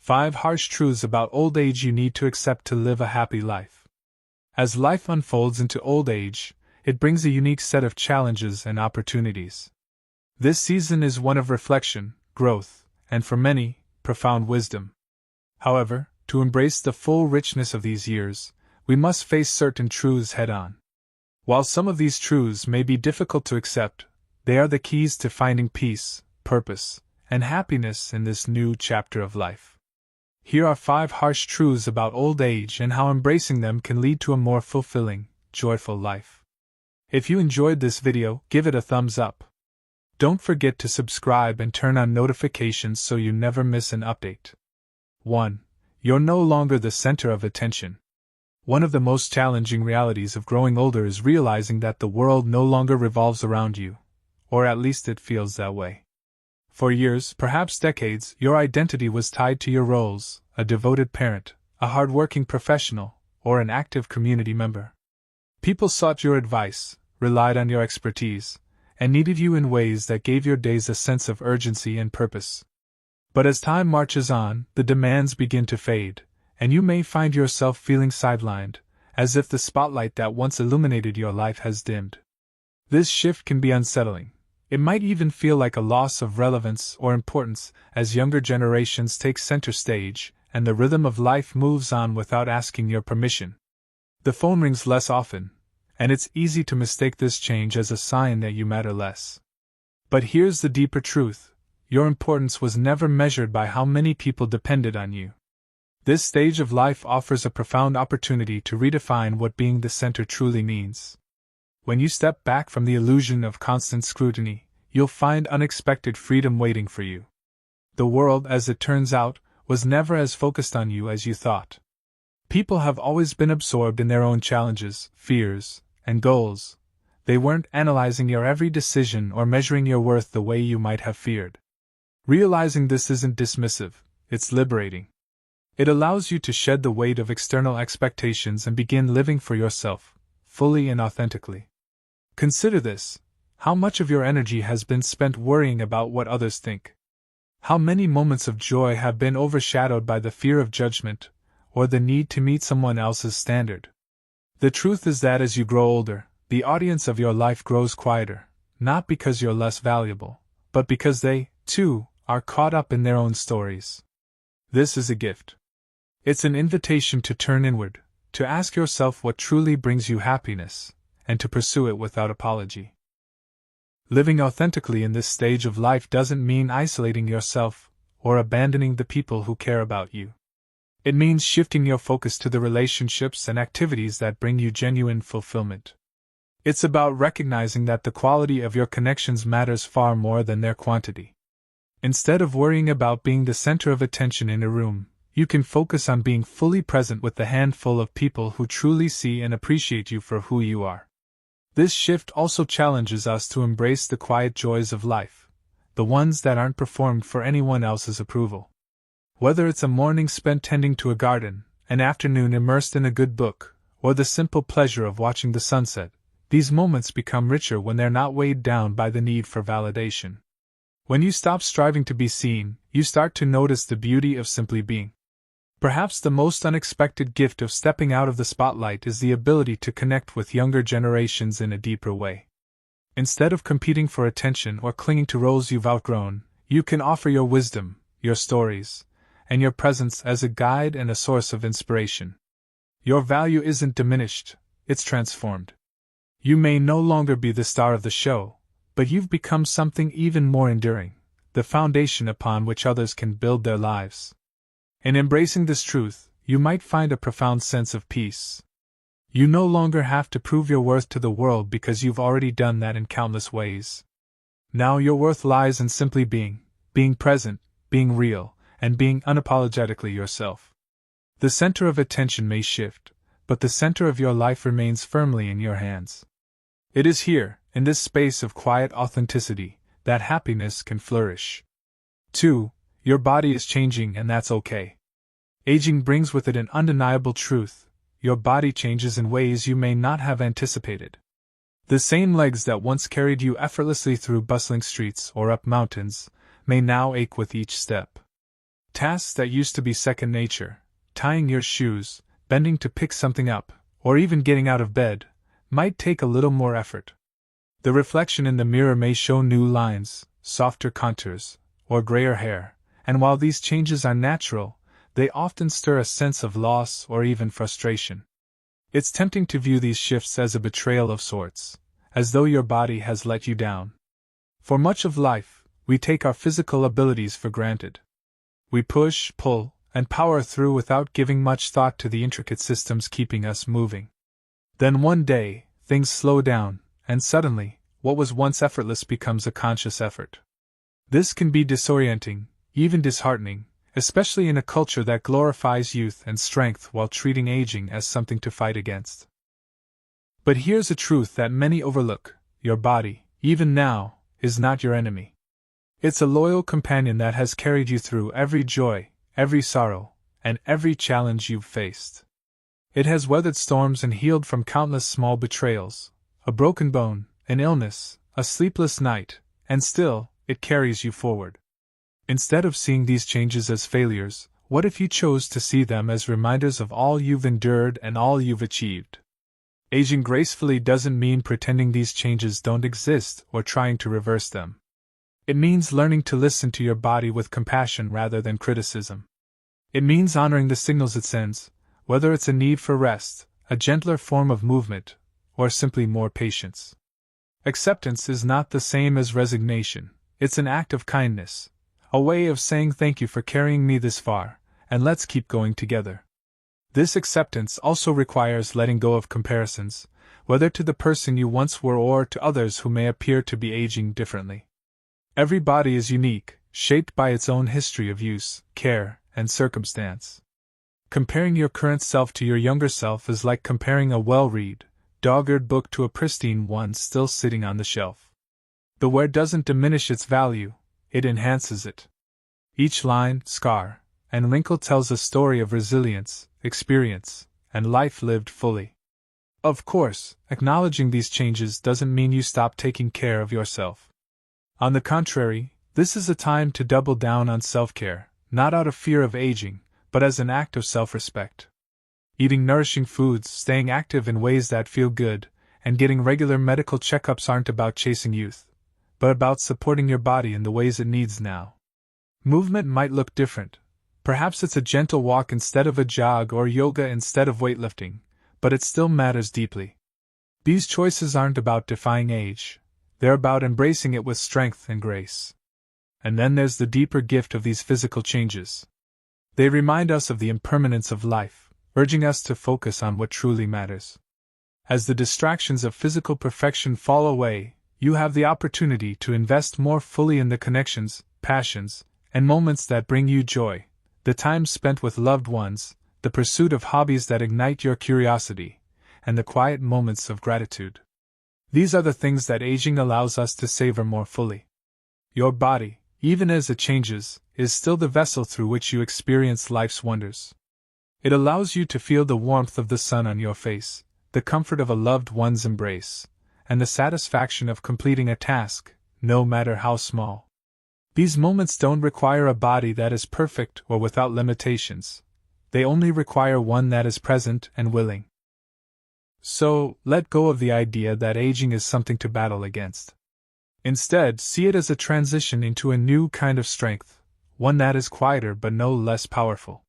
5 harsh truths about old age you need to accept to live a happy life. As life unfolds into old age, it brings a unique set of challenges and opportunities. This season is one of reflection, growth, and for many, profound wisdom. However, to embrace the full richness of these years, we must face certain truths head-on. While some of these truths may be difficult to accept, they are the keys to finding peace, purpose, and happiness in this new chapter of life. Here are 5 harsh truths about old age and how embracing them can lead to a more fulfilling, joyful life. If you enjoyed this video, give it a thumbs up. Don't forget to subscribe and turn on notifications so you never miss an update. 1. You're no longer the center of attention. One of the most challenging realities of growing older is realizing that the world no longer revolves around you, or at least it feels that way. For years, perhaps decades, your identity was tied to your roles: a devoted parent, a hard-working professional, or an active community member. People sought your advice, relied on your expertise, and needed you in ways that gave your days a sense of urgency and purpose. But as time marches on, the demands begin to fade, and you may find yourself feeling sidelined, as if the spotlight that once illuminated your life has dimmed. This shift can be unsettling. It might even feel like a loss of relevance or importance as younger generations take center stage and the rhythm of life moves on without asking your permission. The phone rings less often, and it's easy to mistake this change as a sign that you matter less. But here's the deeper truth: your importance was never measured by how many people depended on you. This stage of life offers a profound opportunity to redefine what being the center truly means. When you step back from the illusion of constant scrutiny, you'll find unexpected freedom waiting for you. The world, as it turns out, was never as focused on you as you thought. People have always been absorbed in their own challenges, fears, and goals. They weren't analyzing your every decision or measuring your worth the way you might have feared. Realizing this isn't dismissive, it's liberating. It allows you to shed the weight of external expectations and begin living for yourself, fully and authentically. Consider this: how much of your energy has been spent worrying about what others think? How many moments of joy have been overshadowed by the fear of judgment, or the need to meet someone else's standard? The truth is that as you grow older, the audience of your life grows quieter, not because you're less valuable, but because they, too, are caught up in their own stories. This is a gift. It's an invitation to turn inward, to ask yourself what truly brings you happiness, and to pursue it without apology. Living authentically in this stage of life doesn't mean isolating yourself or abandoning the people who care about you. It means shifting your focus to the relationships and activities that bring you genuine fulfillment. It's about recognizing that the quality of your connections matters far more than their quantity. Instead of worrying about being the center of attention in a room, you can focus on being fully present with the handful of people who truly see and appreciate you for who you are. This shift also challenges us to embrace the quiet joys of life, the ones that aren't performed for anyone else's approval. Whether it's a morning spent tending to a garden, an afternoon immersed in a good book, or the simple pleasure of watching the sunset, these moments become richer when they're not weighed down by the need for validation. When you stop striving to be seen, you start to notice the beauty of simply being. Perhaps the most unexpected gift of stepping out of the spotlight is the ability to connect with younger generations in a deeper way. Instead of competing for attention or clinging to roles you've outgrown, you can offer your wisdom, your stories, and your presence as a guide and a source of inspiration. Your value isn't diminished, it's transformed. You may no longer be the star of the show, but you've become something even more enduring, the foundation upon which others can build their lives. In embracing this truth, you might find a profound sense of peace. You no longer have to prove your worth to the world because you've already done that in countless ways. Now your worth lies in simply being present, being real, and being unapologetically yourself. The center of attention may shift, but the center of your life remains firmly in your hands. It is here, in this space of quiet authenticity, that happiness can flourish. 2. Your body is changing, and that's okay. Aging brings with it an undeniable truth: your body changes in ways you may not have anticipated. The same legs that once carried you effortlessly through bustling streets or up mountains may now ache with each step. Tasks that used to be second nature, tying your shoes, bending to pick something up, or even getting out of bed, might take a little more effort. The reflection in the mirror may show new lines, softer contours, or grayer hair, and while these changes are natural, they often stir a sense of loss or even frustration. It's tempting to view these shifts as a betrayal of sorts, as though your body has let you down. For much of life, we take our physical abilities for granted. We push, pull, and power through without giving much thought to the intricate systems keeping us moving. Then one day, things slow down, and suddenly, what was once effortless becomes a conscious effort. This can be disorienting, even disheartening, especially in a culture that glorifies youth and strength while treating aging as something to fight against. But here's a truth that many overlook: your body, even now, is not your enemy. It's a loyal companion that has carried you through every joy, every sorrow, and every challenge you've faced. It has weathered storms and healed from countless small betrayals, a broken bone, an illness, a sleepless night, and still, it carries you forward. Instead of seeing these changes as failures, what if you chose to see them as reminders of all you've endured and all you've achieved? Aging gracefully doesn't mean pretending these changes don't exist or trying to reverse them. It means learning to listen to your body with compassion rather than criticism. It means honoring the signals it sends, whether it's a need for rest, a gentler form of movement, or simply more patience. Acceptance is not the same as resignation. It's an act of kindness, a way of saying thank you for carrying me this far, and let's keep going together. This acceptance also requires letting go of comparisons, whether to the person you once were or to others who may appear to be aging differently. Every body is unique, shaped by its own history of use, care, and circumstance. Comparing your current self to your younger self is like comparing a well-read, dog-eared book to a pristine one still sitting on the shelf. The wear doesn't diminish its value, it enhances it. Each line, scar, and wrinkle tells a story of resilience, experience, and life lived fully. Of course, acknowledging these changes doesn't mean you stop taking care of yourself. On the contrary, this is a time to double down on self-care, not out of fear of aging, but as an act of self-respect. Eating nourishing foods, staying active in ways that feel good, and getting regular medical checkups aren't about chasing youth, but about supporting your body in the ways it needs now. Movement might look different. Perhaps it's a gentle walk instead of a jog or yoga instead of weightlifting, but it still matters deeply. These choices aren't about defying age, they're about embracing it with strength and grace. And then there's the deeper gift of these physical changes. They remind us of the impermanence of life, urging us to focus on what truly matters. As the distractions of physical perfection fall away, you have the opportunity to invest more fully in the connections, passions, and moments that bring you joy, the time spent with loved ones, the pursuit of hobbies that ignite your curiosity, and the quiet moments of gratitude. These are the things that aging allows us to savor more fully. Your body, even as it changes, is still the vessel through which you experience life's wonders. It allows you to feel the warmth of the sun on your face, the comfort of a loved one's embrace, and the satisfaction of completing a task, no matter how small. These moments don't require a body that is perfect or without limitations. They only require one that is present and willing. So, let go of the idea that aging is something to battle against. Instead, see it as a transition into a new kind of strength, one that is quieter but no less powerful.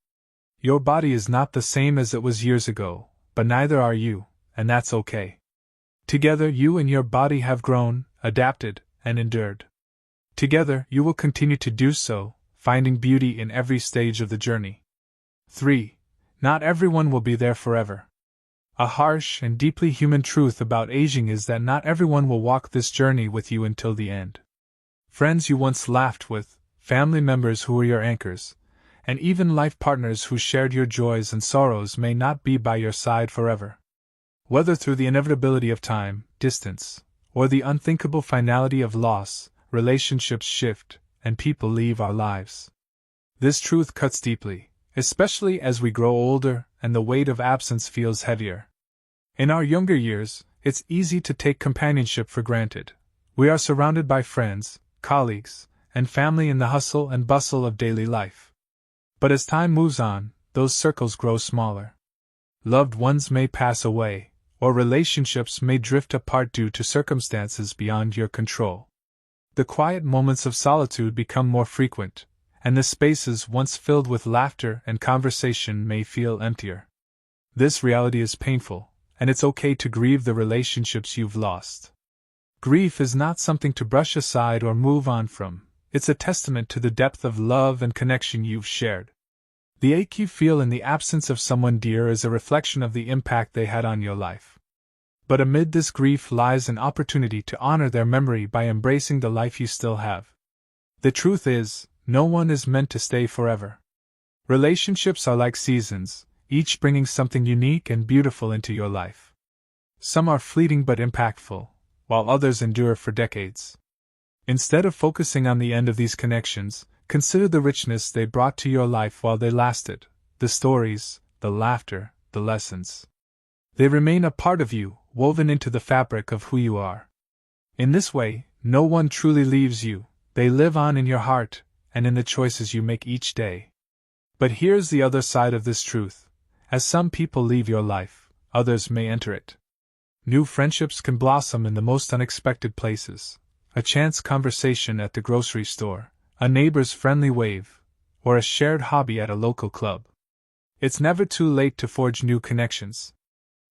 Your body is not the same as it was years ago, but neither are you, and that's okay. Together, you and your body have grown, adapted, and endured. Together, you will continue to do so, finding beauty in every stage of the journey. 3. Not everyone will be there forever. A harsh and deeply human truth about aging is that not everyone will walk this journey with you until the end. Friends you once laughed with, family members who were your anchors, and even life partners who shared your joys and sorrows may not be by your side forever. Whether through the inevitability of time, distance, or the unthinkable finality of loss, relationships shift, and people leave our lives. This truth cuts deeply, especially as we grow older and the weight of absence feels heavier. In our younger years, it's easy to take companionship for granted. We are surrounded by friends, colleagues, and family in the hustle and bustle of daily life. But as time moves on, those circles grow smaller. Loved ones may pass away, or relationships may drift apart due to circumstances beyond your control. The quiet moments of solitude become more frequent, and the spaces once filled with laughter and conversation may feel emptier. This reality is painful, and it's okay to grieve the relationships you've lost. Grief is not something to brush aside or move on from, it's a testament to the depth of love and connection you've shared. The ache you feel in the absence of someone dear is a reflection of the impact they had on your life. But amid this grief lies an opportunity to honor their memory by embracing the life you still have. The truth is, no one is meant to stay forever. Relationships are like seasons, each bringing something unique and beautiful into your life. Some are fleeting but impactful, while others endure for decades. Instead of focusing on the end of these connections, consider the richness they brought to your life while they lasted, the stories, the laughter, the lessons. They remain a part of you, woven into the fabric of who you are. In this way, no one truly leaves you, they live on in your heart, and in the choices you make each day. But here's the other side of this truth. As some people leave your life, others may enter it. New friendships can blossom in the most unexpected places. A chance conversation at the grocery store, a neighbor's friendly wave, or a shared hobby at a local club. It's never too late to forge new connections.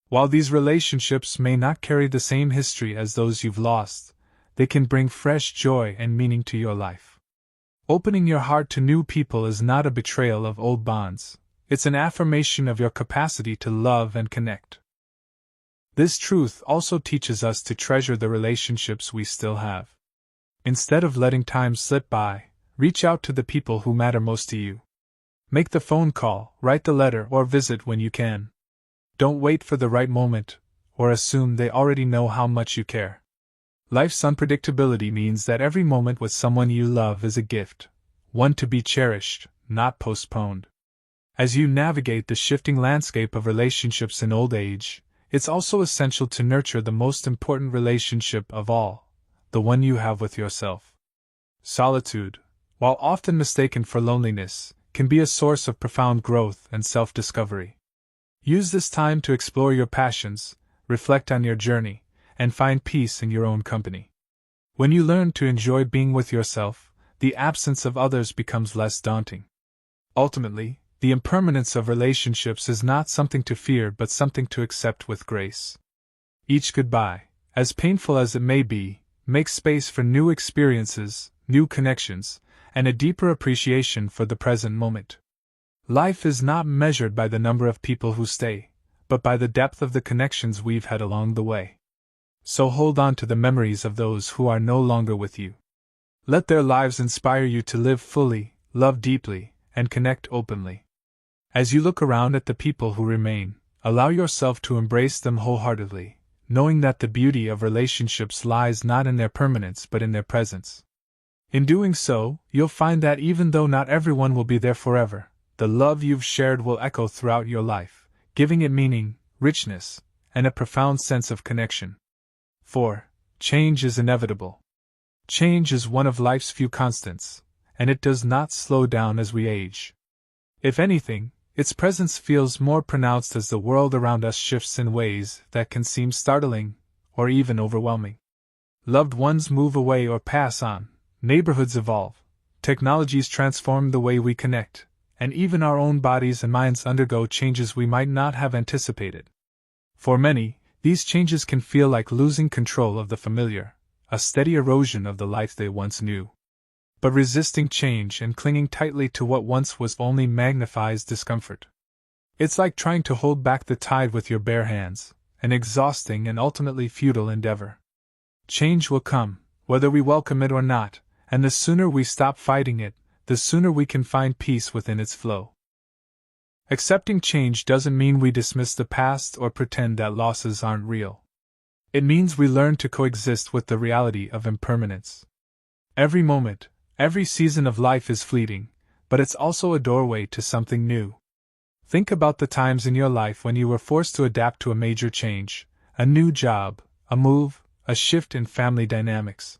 While these relationships may not carry the same history as those you've lost, they can bring fresh joy and meaning to your life. Opening your heart to new people is not a betrayal of old bonds, it's an affirmation of your capacity to love and connect. This truth also teaches us to treasure the relationships we still have. Instead of letting time slip by, reach out to the people who matter most to you. Make the phone call, write the letter, or visit when you can. Don't wait for the right moment, or assume they already know how much you care. Life's unpredictability means that every moment with someone you love is a gift, one to be cherished, not postponed. As you navigate the shifting landscape of relationships in old age, it's also essential to nurture the most important relationship of all, the one you have with yourself. Solitude, while often mistaken for loneliness, can be a source of profound growth and self-discovery. Use this time to explore your passions, reflect on your journey, and find peace in your own company. When you learn to enjoy being with yourself, the absence of others becomes less daunting. Ultimately, the impermanence of relationships is not something to fear but something to accept with grace. Each goodbye, as painful as it may be, makes space for new experiences, new connections, and a deeper appreciation for the present moment. Life is not measured by the number of people who stay, but by the depth of the connections we've had along the way. So hold on to the memories of those who are no longer with you. Let their lives inspire you to live fully, love deeply, and connect openly. As you look around at the people who remain, allow yourself to embrace them wholeheartedly, knowing that the beauty of relationships lies not in their permanence but in their presence. In doing so, you'll find that even though not everyone will be there forever, the love you've shared will echo throughout your life, giving it meaning, richness, and a profound sense of connection. 4. Change is inevitable. Change is one of life's few constants, and it does not slow down as we age. If anything, its presence feels more pronounced as the world around us shifts in ways that can seem startling or even overwhelming. Loved ones move away or pass on, neighborhoods evolve, technologies transform the way we connect, and even our own bodies and minds undergo changes we might not have anticipated. For many, these changes can feel like losing control of the familiar, a steady erosion of the life they once knew. But resisting change and clinging tightly to what once was only magnifies discomfort. It's like trying to hold back the tide with your bare hands, an exhausting and ultimately futile endeavor. Change will come, whether we welcome it or not, and the sooner we stop fighting it, the sooner we can find peace within its flow. Accepting change doesn't mean we dismiss the past or pretend that losses aren't real. It means we learn to coexist with the reality of impermanence. Every moment, every season of life is fleeting, but it's also a doorway to something new. Think about the times in your life when you were forced to adapt to a major change, a new job, a move, a shift in family dynamics.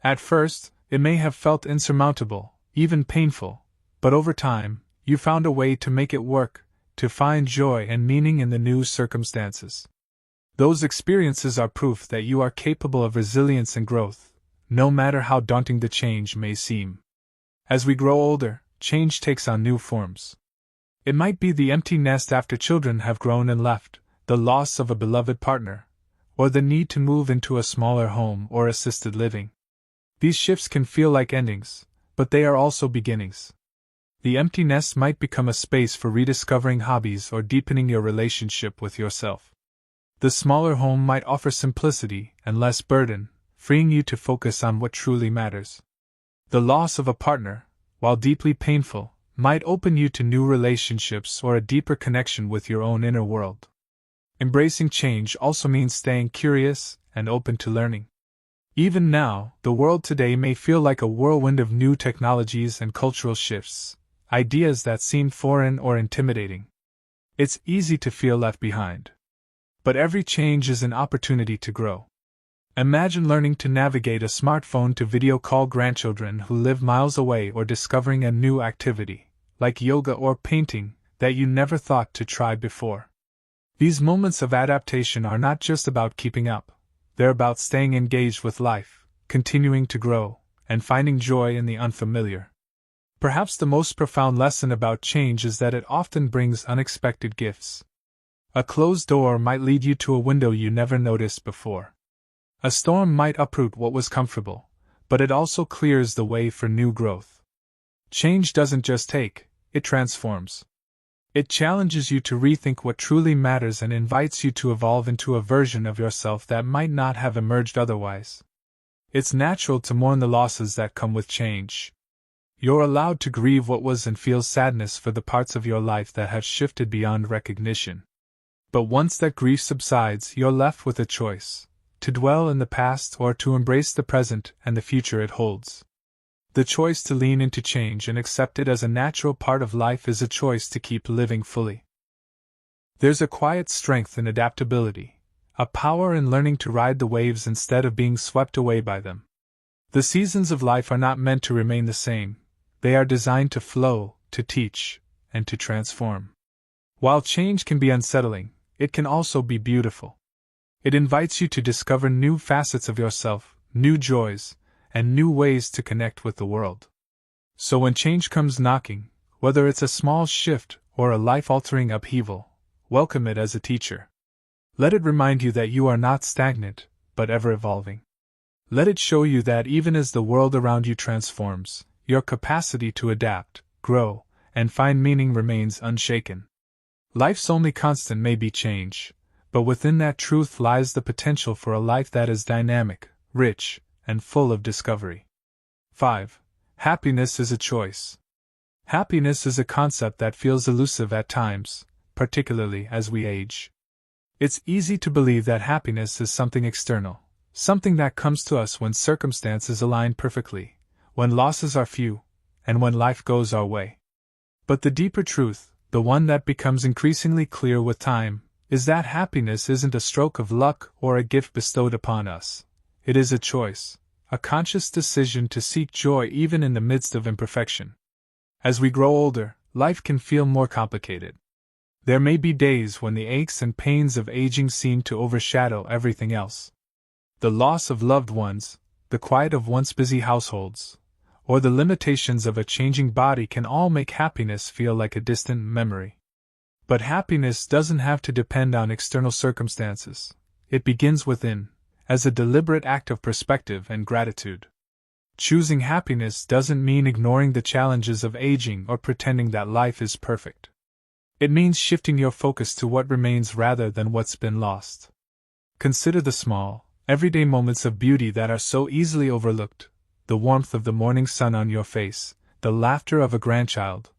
At first, it may have felt insurmountable, even painful, but over time, You found a way to make it work, to find joy and meaning in the new circumstances. Those experiences are proof that you are capable of resilience and growth, no matter how daunting the change may seem. As we grow older, change takes on new forms. It might be the empty nest after children have grown and left, the loss of a beloved partner, or the need to move into a smaller home or assisted living. These shifts can feel like endings, but they are also beginnings. The empty nest might become a space for rediscovering hobbies or deepening your relationship with yourself. The smaller home might offer simplicity and less burden, freeing you to focus on what truly matters. The loss of a partner, while deeply painful, might open you to new relationships or a deeper connection with your own inner world. Embracing change also means staying curious and open to learning. Even now, the world today may feel like a whirlwind of new technologies and cultural shifts, ideas that seem foreign or intimidating. It's easy to feel left behind. But every change is an opportunity to grow. Imagine learning to navigate a smartphone to video call grandchildren who live miles away, or discovering a new activity, like yoga or painting, that you never thought to try before. These moments of adaptation are not just about keeping up, they're about staying engaged with life, continuing to grow, and finding joy in the unfamiliar. Perhaps the most profound lesson about change is that it often brings unexpected gifts. A closed door might lead you to a window you never noticed before. A storm might uproot what was comfortable, but it also clears the way for new growth. Change doesn't just take, it transforms. It challenges you to rethink what truly matters and invites you to evolve into a version of yourself that might not have emerged otherwise. It's natural to mourn the losses that come with change. You're allowed to grieve what was and feel sadness for the parts of your life that have shifted beyond recognition. But once that grief subsides, you're left with a choice: to dwell in the past or to embrace the present and the future it holds. The choice to lean into change and accept it as a natural part of life is a choice to keep living fully. There's a quiet strength in adaptability, a power in learning to ride the waves instead of being swept away by them. The seasons of life are not meant to remain the same. They are designed to flow, to teach, and to transform. While change can be unsettling, it can also be beautiful. It invites you to discover new facets of yourself, new joys, and new ways to connect with the world. So when change comes knocking, whether it's a small shift or a life-altering upheaval, welcome it as a teacher. Let it remind you that you are not stagnant, but ever-evolving. Let it show you that even as the world around you transforms, your capacity to adapt, grow, and find meaning remains unshaken. Life's only constant may be change, but within that truth lies the potential for a life that is dynamic, rich, and full of discovery. 5. Happiness is a choice. Happiness is a concept that feels elusive at times, particularly as we age. It's easy to believe that happiness is something external, something that comes to us when circumstances align perfectly, when losses are few, and when life goes our way. But the deeper truth, the one that becomes increasingly clear with time, is that happiness isn't a stroke of luck or a gift bestowed upon us. It is a choice, a conscious decision to seek joy even in the midst of imperfection. As we grow older, life can feel more complicated. There may be days when the aches and pains of aging seem to overshadow everything else. The loss of loved ones, the quiet of once busy households, or the limitations of a changing body can all make happiness feel like a distant memory. But happiness doesn't have to depend on external circumstances. It begins within, as a deliberate act of perspective and gratitude. Choosing happiness doesn't mean ignoring the challenges of aging or pretending that life is perfect. It means shifting your focus to what remains rather than what's been lost. Consider the small, everyday moments of beauty that are so easily overlooked: the warmth of the morning sun on your face, the laughter of a grandchild,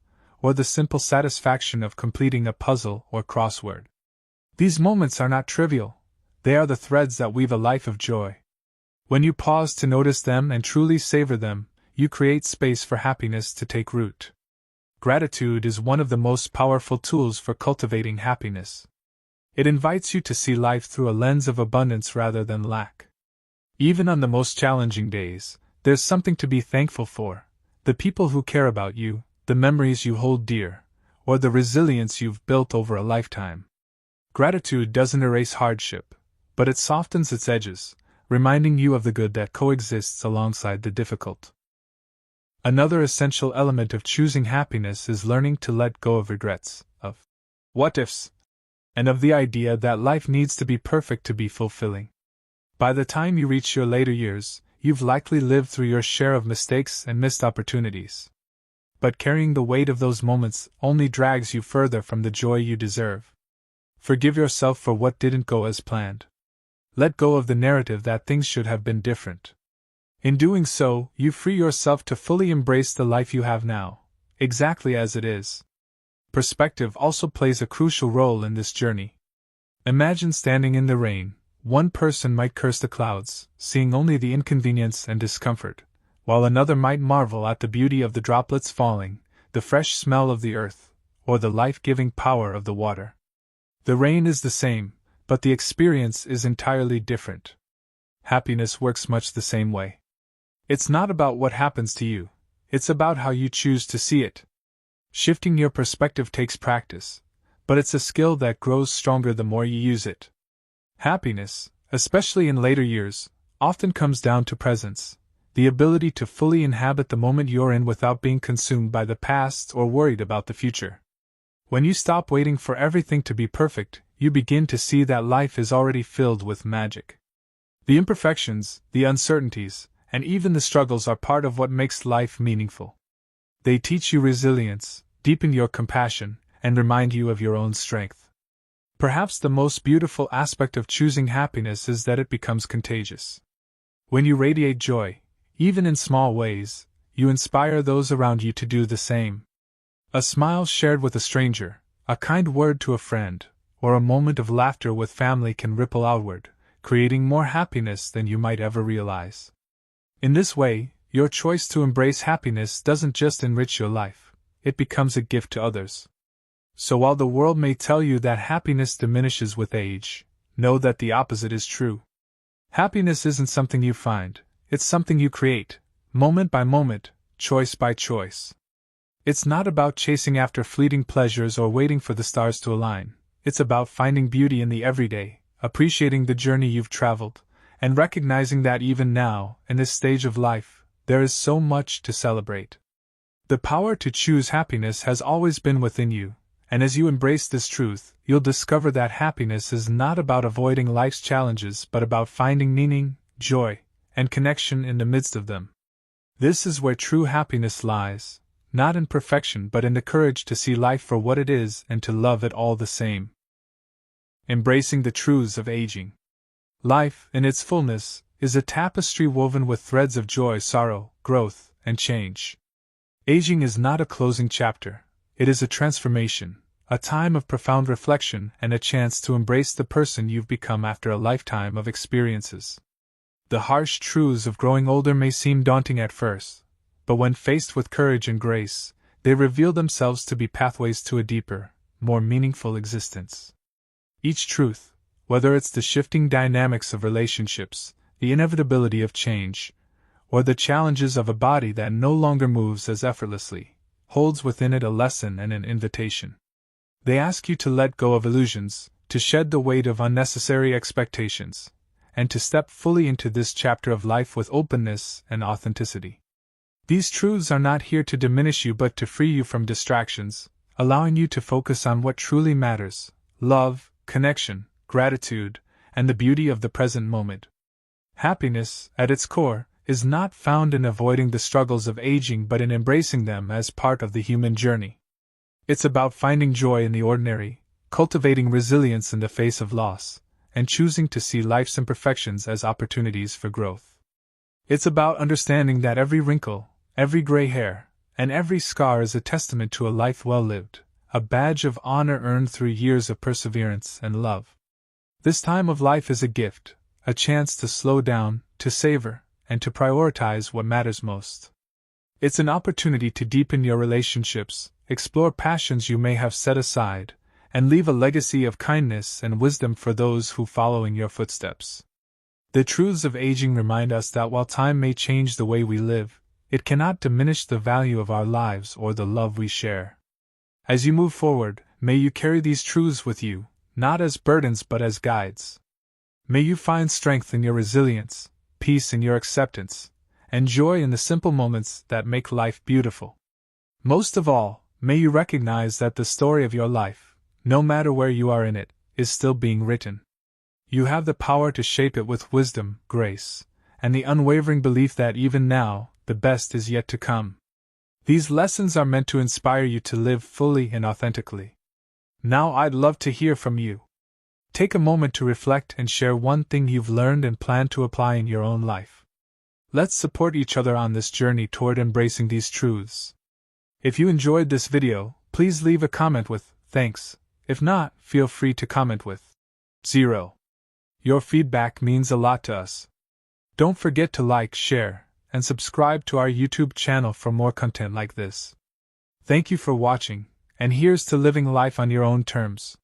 or the simple satisfaction of completing a puzzle or crossword. These moments are not trivial. They are the threads that weave a life of joy. When you pause to notice them and truly savor them, you create space for happiness to take root. Gratitude is one of the most powerful tools for cultivating happiness. It invites you to see life through a lens of abundance rather than lack. Even on the most challenging days, there's something to be thankful for: the people who care about you, the memories you hold dear, or the resilience you've built over a lifetime. Gratitude doesn't erase hardship, but it softens its edges, reminding you of the good that coexists alongside the difficult. Another essential element of choosing happiness is learning to let go of regrets, of what ifs, and of the idea that life needs to be perfect to be fulfilling. By the time you reach your later years, you've likely lived through your share of mistakes and missed opportunities. But carrying the weight of those moments only drags you further from the joy you deserve. Forgive yourself for what didn't go as planned. Let go of the narrative that things should have been different. In doing so, you free yourself to fully embrace the life you have now, exactly as it is. Perspective also plays a crucial role in this journey. Imagine standing in the rain. One person might curse the clouds, seeing only the inconvenience and discomfort, while another might marvel at the beauty of the droplets falling, the fresh smell of the earth, or the life-giving power of the water. The rain is the same, but the experience is entirely different. Happiness works much the same way. It's not about what happens to you, it's about how you choose to see it. Shifting your perspective takes practice, but it's a skill that grows stronger the more you use it. Happiness, especially in later years, often comes down to presence, the ability to fully inhabit the moment you're in without being consumed by the past or worried about the future. When you stop waiting for everything to be perfect, you begin to see that life is already filled with magic. The imperfections, the uncertainties, and even the struggles are part of what makes life meaningful. They teach you resilience, deepen your compassion, and remind you of your own strength. Perhaps the most beautiful aspect of choosing happiness is that it becomes contagious. When you radiate joy, even in small ways, you inspire those around you to do the same. A smile shared with a stranger, a kind word to a friend, or a moment of laughter with family can ripple outward, creating more happiness than you might ever realize. In this way, your choice to embrace happiness doesn't just enrich your life, it becomes a gift to others. So while the world may tell you that happiness diminishes with age, know that the opposite is true. Happiness isn't something you find, it's something you create, moment by moment, choice by choice. It's not about chasing after fleeting pleasures or waiting for the stars to align, it's about finding beauty in the everyday, appreciating the journey you've traveled, and recognizing that even now, in this stage of life, there is so much to celebrate. The power to choose happiness has always been within you. And as you embrace this truth, you'll discover that happiness is not about avoiding life's challenges but about finding meaning, joy, and connection in the midst of them. This is where true happiness lies, not in perfection but in the courage to see life for what it is and to love it all the same. Embracing the truths of aging. Life, in its fullness, is a tapestry woven with threads of joy, sorrow, growth, and change. Aging is not a closing chapter. It is a transformation, a time of profound reflection and a chance to embrace the person you've become after a lifetime of experiences. The harsh truths of growing older may seem daunting at first, but when faced with courage and grace, they reveal themselves to be pathways to a deeper, more meaningful existence. Each truth, whether it's the shifting dynamics of relationships, the inevitability of change, or the challenges of a body that no longer moves as effortlessly, holds within it a lesson and an invitation. They ask you to let go of illusions, to shed the weight of unnecessary expectations, and to step fully into this chapter of life with openness and authenticity. These truths are not here to diminish you but to free you from distractions, allowing you to focus on what truly matters: love, connection, gratitude, and the beauty of the present moment. Happiness, at its core, is not found in avoiding the struggles of aging but in embracing them as part of the human journey. It's about finding joy in the ordinary, cultivating resilience in the face of loss, and choosing to see life's imperfections as opportunities for growth. It's about understanding that every wrinkle, every gray hair, and every scar is a testament to a life well lived, a badge of honor earned through years of perseverance and love. This time of life is a gift, a chance to slow down, to savor, and to prioritize what matters most. It's an opportunity to deepen your relationships, explore passions you may have set aside, and leave a legacy of kindness and wisdom for those who follow in your footsteps. The truths of aging remind us that while time may change the way we live, it cannot diminish the value of our lives or the love we share. As you move forward, may you carry these truths with you, not as burdens but as guides. May you find strength in your resilience, peace in your acceptance, and joy in the simple moments that make life beautiful. Most of all, may you recognize that the story of your life, no matter where you are in it, is still being written. You have the power to shape it with wisdom, grace, and the unwavering belief that even now, the best is yet to come. These lessons are meant to inspire you to live fully and authentically. Now I'd love to hear from you. Take a moment to reflect and share one thing you've learned and plan to apply in your own life. Let's support each other on this journey toward embracing these truths. If you enjoyed this video, please leave a comment with "thanks." If not, feel free to comment with 0. Your feedback means a lot to us. Don't forget to like, share, and subscribe to our YouTube channel for more content like this. Thank you for watching, and here's to living life on your own terms.